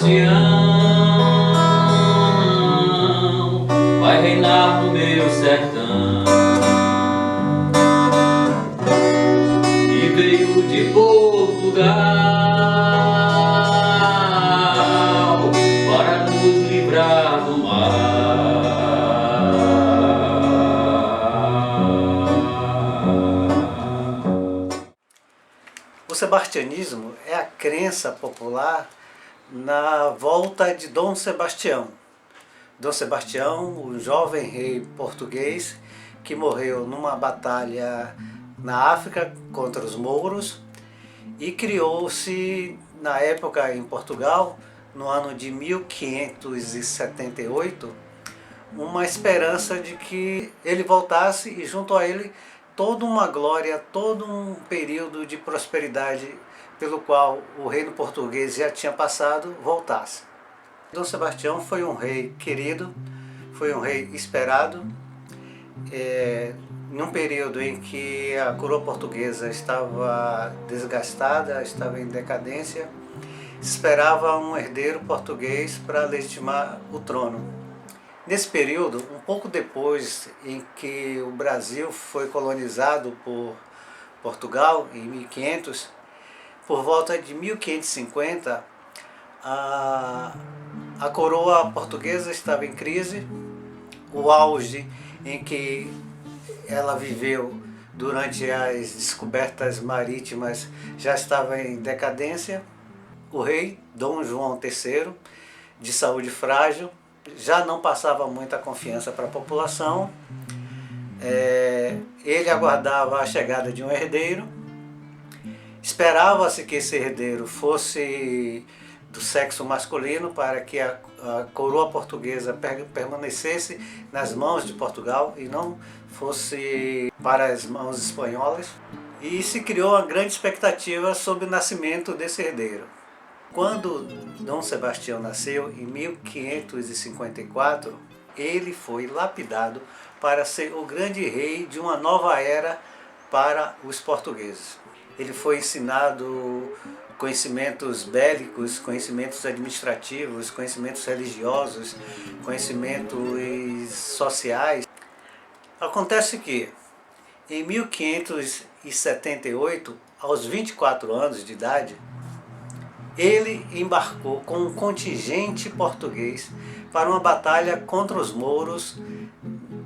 Sebastião vai reinar no meu sertão. E veio de Portugal para nos livrar do mal. O sebastianismo é a crença popular na volta de Dom Sebastião. Dom Sebastião, um jovem rei português que morreu numa batalha na África contra os mouros, e criou-se na época em Portugal, no ano de 1578, uma esperança de que ele voltasse e junto a ele toda uma glória, todo um período de prosperidade pelo qual o reino português já tinha passado, voltasse. Dom Sebastião foi um rei querido, foi um rei esperado, num período em que a coroa portuguesa estava desgastada, estava em decadência, se esperava um herdeiro português para legitimar o trono. Nesse período, um pouco depois em que o Brasil foi colonizado por Portugal, em 1500, por volta de 1550, a coroa portuguesa estava em crise. O auge em que ela viveu durante as descobertas marítimas já estava em decadência. O rei Dom João III, de saúde frágil, já não passava muita confiança para a população. Ele aguardava a chegada de um herdeiro. Esperava-se que esse herdeiro fosse do sexo masculino para que a coroa portuguesa permanecesse nas mãos de Portugal e não fosse para as mãos espanholas. E se criou uma grande expectativa sobre o nascimento desse herdeiro. Quando Dom Sebastião nasceu, em 1554, ele foi lapidado para ser o grande rei de uma nova era para os portugueses. Ele foi ensinado conhecimentos bélicos, conhecimentos administrativos, conhecimentos religiosos, conhecimentos sociais. Acontece que, em 1578, aos 24 anos de idade, ele embarcou com um contingente português para uma batalha contra os mouros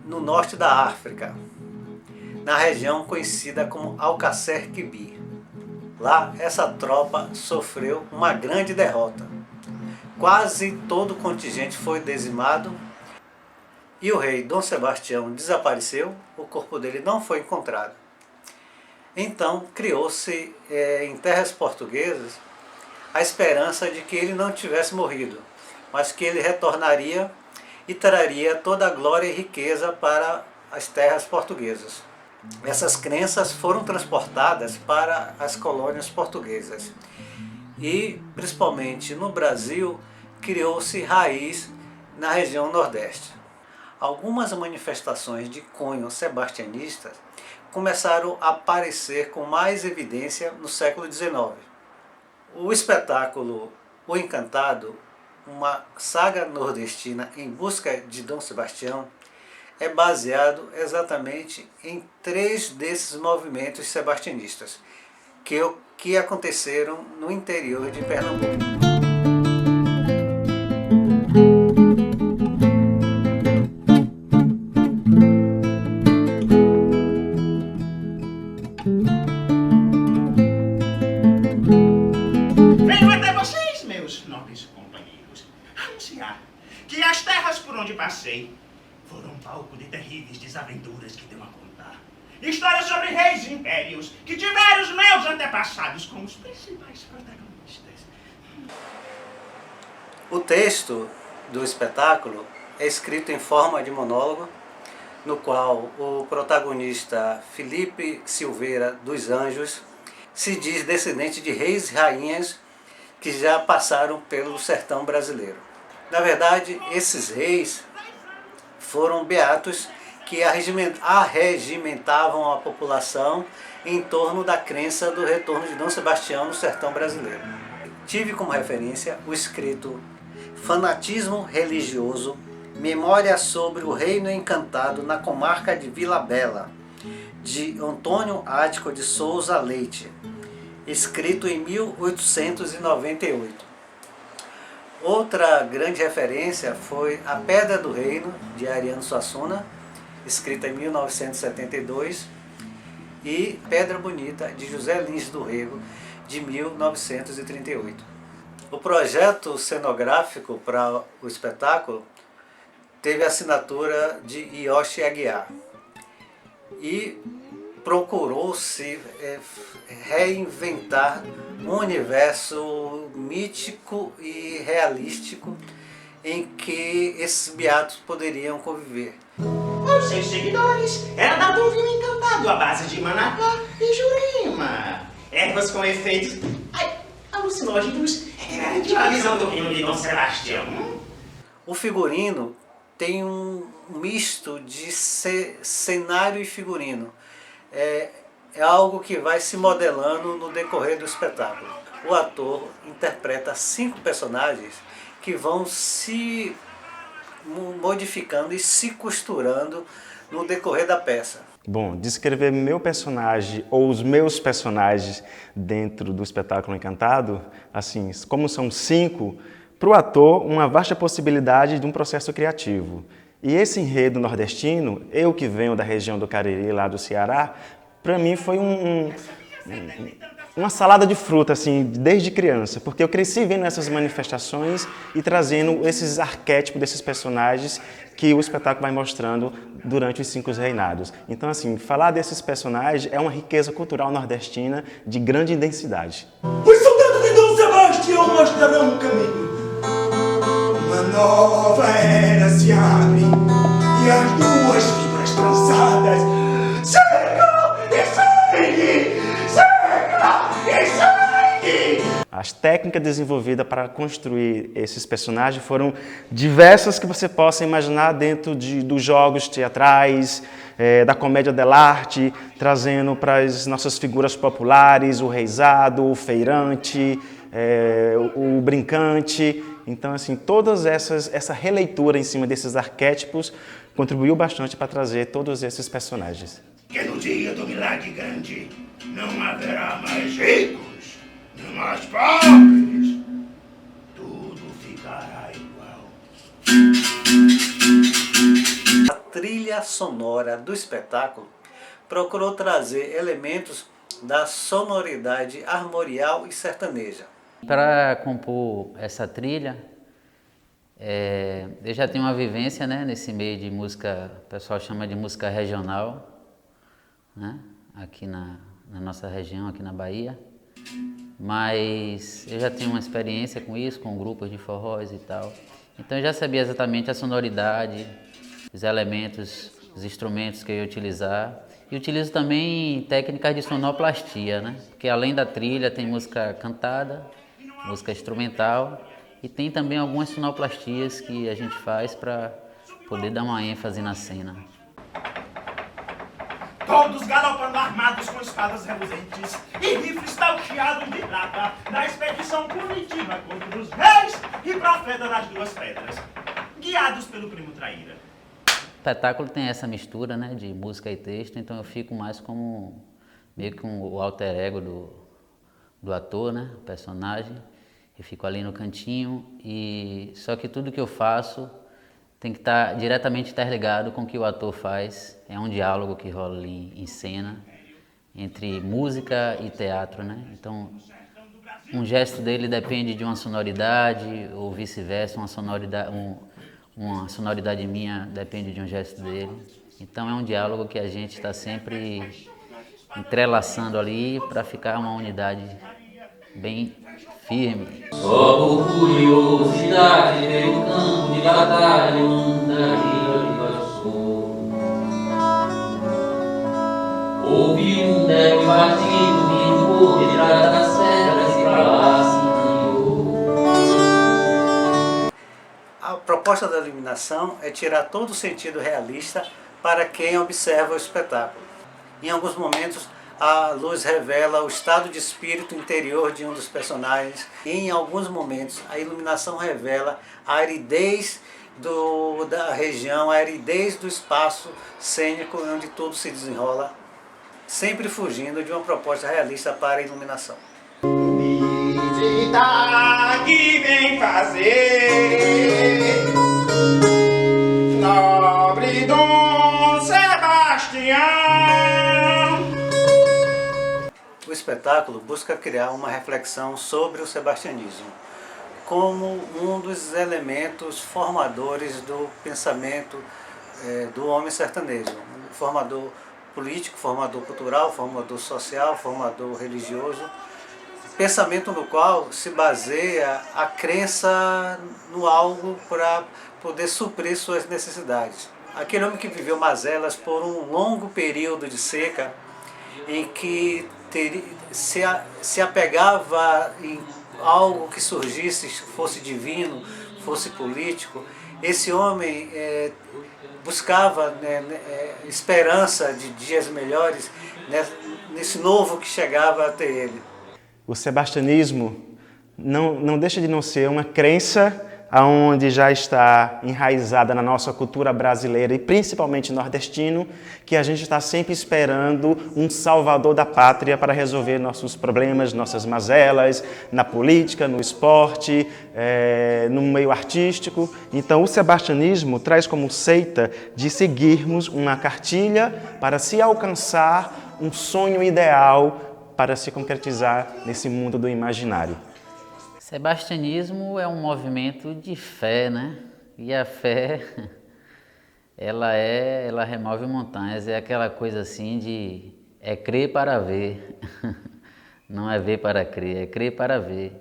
no norte da África, na região conhecida como Alcácer Quibir. Lá, essa tropa sofreu uma grande derrota. Quase todo o contingente foi dizimado e o rei Dom Sebastião desapareceu, o corpo dele não foi encontrado. Então, criou-se em terras portuguesas a esperança de que ele não tivesse morrido, mas que ele retornaria e traria toda a glória e riqueza para as terras portuguesas. Essas crenças foram transportadas para as colônias portuguesas e, principalmente no Brasil, criou-se raiz na região Nordeste. Algumas manifestações de cunho sebastianista começaram a aparecer com mais evidência no século XIX. O espetáculo O Encantado, uma saga nordestina em busca de Dom Sebastião, é baseado exatamente em 3 desses movimentos sebastianistas que aconteceram no interior de Pernambuco. Venho até vocês, meus nobres companheiros, anunciar que as terras por onde passei foram palco de terríveis desaventuras que deu a contar. Histórias sobre reis e impérios que tiveram os meus antepassados como os principais protagonistas. O texto do espetáculo é escrito em forma de monólogo, no qual o protagonista Felipe Silveira dos Anjos se diz descendente de reis e rainhas que já passaram pelo sertão brasileiro. Na verdade, esses reis foram beatos que arregimentavam a população em torno da crença do retorno de Dom Sebastião no sertão brasileiro. tive como referência o escrito Fanatismo Religioso, Memória sobre o Reino Encantado na Comarca de Vila Bela, de Antônio Ático de Souza Leite, escrito em 1898. Outra grande referência foi A Pedra do Reino, de Ariano Suassuna, escrita em 1972, e Pedra Bonita, de José Lins do Rego, de 1938. O projeto cenográfico para o espetáculo teve a assinatura de Yoshi Aguiar e procurou-se reinventar um universo mítico e realístico em que esses beatos poderiam conviver. Aos seus seguidores era dado um vinho encantado à base de manacá e jurema, ervas com efeitos alucinógenos, de uma visão do reino de Dom Sebastião. O figurino tem um misto de cenário e figurino. É algo que vai se modelando no decorrer do espetáculo. O ator interpreta 5 personagens que vão se modificando e se costurando no decorrer da peça. Bom, descrever meu personagem ou os meus personagens dentro do espetáculo Encantado, assim, como são 5, para o ator, uma vasta possibilidade de um processo criativo. E esse enredo nordestino, eu que venho da região do Cariri, lá do Ceará, para mim foi uma salada de fruta, assim, desde criança, porque eu cresci vendo essas manifestações e trazendo esses arquétipos desses personagens que o espetáculo vai mostrando durante os 5 reinados. Então, assim, falar desses personagens é uma riqueza cultural nordestina de grande densidade. Os soldados de Dom Sebastião mostrarão o caminho. Uma nova era se abre e as 2 fibras trançadas secam e sangue! Seca e sangue! As técnicas desenvolvidas para construir esses personagens foram diversas que você possa imaginar dentro dos jogos teatrais, da comédia dell'arte, trazendo para as nossas figuras populares o reizado, o feirante, o brincante. Então, assim, essa releitura em cima desses arquétipos contribuiu bastante para trazer todos esses personagens. Que no dia do milagre grande não haverá mais ricos, nem mais pobres. Tudo ficará igual. A trilha sonora do espetáculo procurou trazer elementos da sonoridade armorial e sertaneja. Para compor essa trilha, eu já tenho uma vivência, né, nesse meio de música, o pessoal chama de música regional, né, aqui na nossa região, aqui na Bahia. Mas eu já tenho uma experiência com isso, com grupos de forrós e tal. Então eu já sabia exatamente a sonoridade, os elementos, os instrumentos que eu ia utilizar. E utilizo também técnicas de sonoplastia, né? Porque além da trilha tem música cantada, música instrumental e tem também algumas sonoplastias que a gente faz para poder dar uma ênfase na cena. Todos galopando armados com espadas reluzentes e rifles talcheados de prata na expedição punitiva contra os reis e profeta das 2 pedras, guiados pelo primo traíra. O espetáculo tem essa mistura, né, de música e texto, então eu fico mais como meio que o alter ego do ator, né, o personagem. Eu fico ali no cantinho e só que tudo que eu faço tem que estar diretamente interligado com o que o ator faz. É um diálogo que rola ali em cena entre música e teatro, né? Então, um gesto dele depende de uma sonoridade ou vice-versa, uma sonoridade minha depende de um gesto dele. Então é um diálogo que a gente está sempre entrelaçando ali para ficar uma unidade bem firme. Só por curiosidade veio o campo de batalha onde a Rio passou. Houve um débil batido vindo por detrás das pedras e pra lá se encaminhou. A proposta da iluminação é tirar todo o sentido realista para quem observa o espetáculo. Em alguns momentos a luz revela o estado de espírito interior de um dos personagens. E em alguns momentos a iluminação revela a aridez da região, a aridez do espaço cênico onde tudo se desenrola, sempre fugindo de uma proposta realista para a iluminação. Visita que vem fazer, nobre Dom Sebastião. O espetáculo busca criar uma reflexão sobre o sebastianismo como um dos elementos formadores do pensamento do homem sertanejo, formador político, formador cultural, formador social, formador religioso, pensamento no qual se baseia a crença no algo para poder suprir suas necessidades. Aquele homem que viveu mazelas por um longo período de seca, em que se apegava em algo que surgisse, fosse divino, fosse político, esse homem buscava esperança de dias melhores nesse novo que chegava até ele. O sebastianismo não deixa de não ser uma crença aonde já está enraizada na nossa cultura brasileira e principalmente nordestino, que a gente está sempre esperando um salvador da pátria para resolver nossos problemas, nossas mazelas, na política, no esporte, no meio artístico. Então o sebastianismo traz como seita de seguirmos uma cartilha para se alcançar um sonho ideal para se concretizar nesse mundo do imaginário. Sebastianismo é um movimento de fé, né? E a fé, ela remove montanhas. É aquela coisa assim de crer para ver. Não é ver para crer, é crer para ver.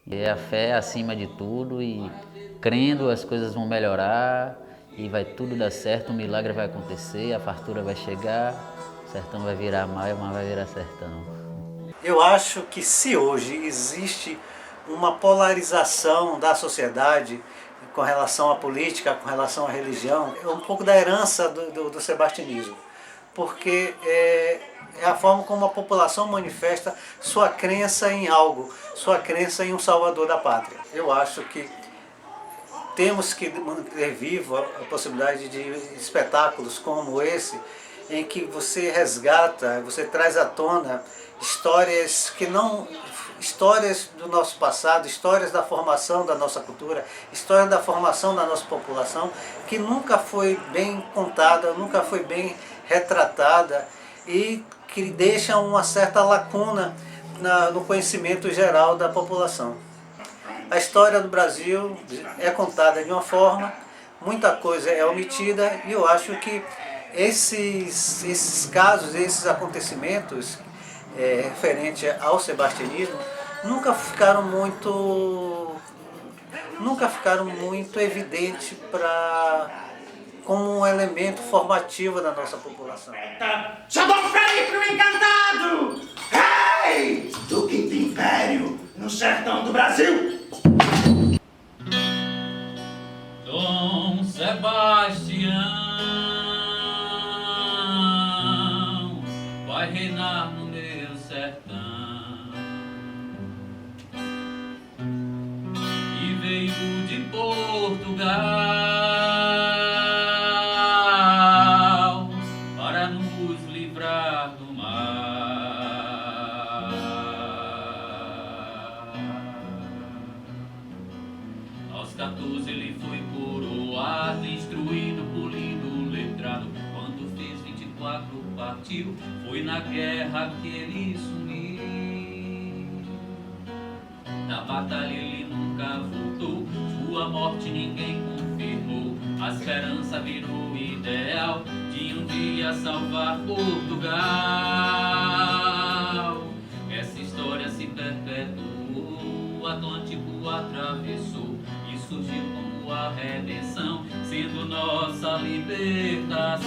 E a fé acima de tudo e crendo as coisas vão melhorar e vai tudo dar certo, um milagre vai acontecer, a fartura vai chegar, o sertão vai virar mar e o mar vai virar sertão. Eu acho que se hoje existe uma polarização da sociedade com relação à política, com relação à religião, é um pouco da herança do sebastianismo, porque é a forma como a população manifesta sua crença em algo, sua crença em um salvador da pátria. Eu acho que temos que manter viva a possibilidade de espetáculos como esse, em que você resgata, você traz à tona histórias do nosso passado, histórias da formação da nossa cultura, histórias da formação da nossa população, que nunca foi bem contada, nunca foi bem retratada e que deixa uma certa lacuna no conhecimento geral da população. A história do Brasil é contada de uma forma, muita coisa é omitida, e eu acho que esses casos, esses acontecimentos referente ao sebastianismo nunca ficaram muito evidentes como um elemento formativo da nossa população. Sou Dom Felipe o Encantado, rei do Quinto Império no sertão do Brasil. Dom Sebastião vai reinar no meu sertão e veio de Portugal para nos livrar do mar. Aos 14 ele foi coroado, instruído, polido, letrado. Quando fez 24 partiu, foi na guerra que ele sumiu. Da batalha ele nunca voltou, sua morte ninguém confirmou. A esperança virou ideal de um dia salvar Portugal. Essa história se perpetuou, o Atlântico atravessou e surgiu como a redenção, sendo nossa libertação.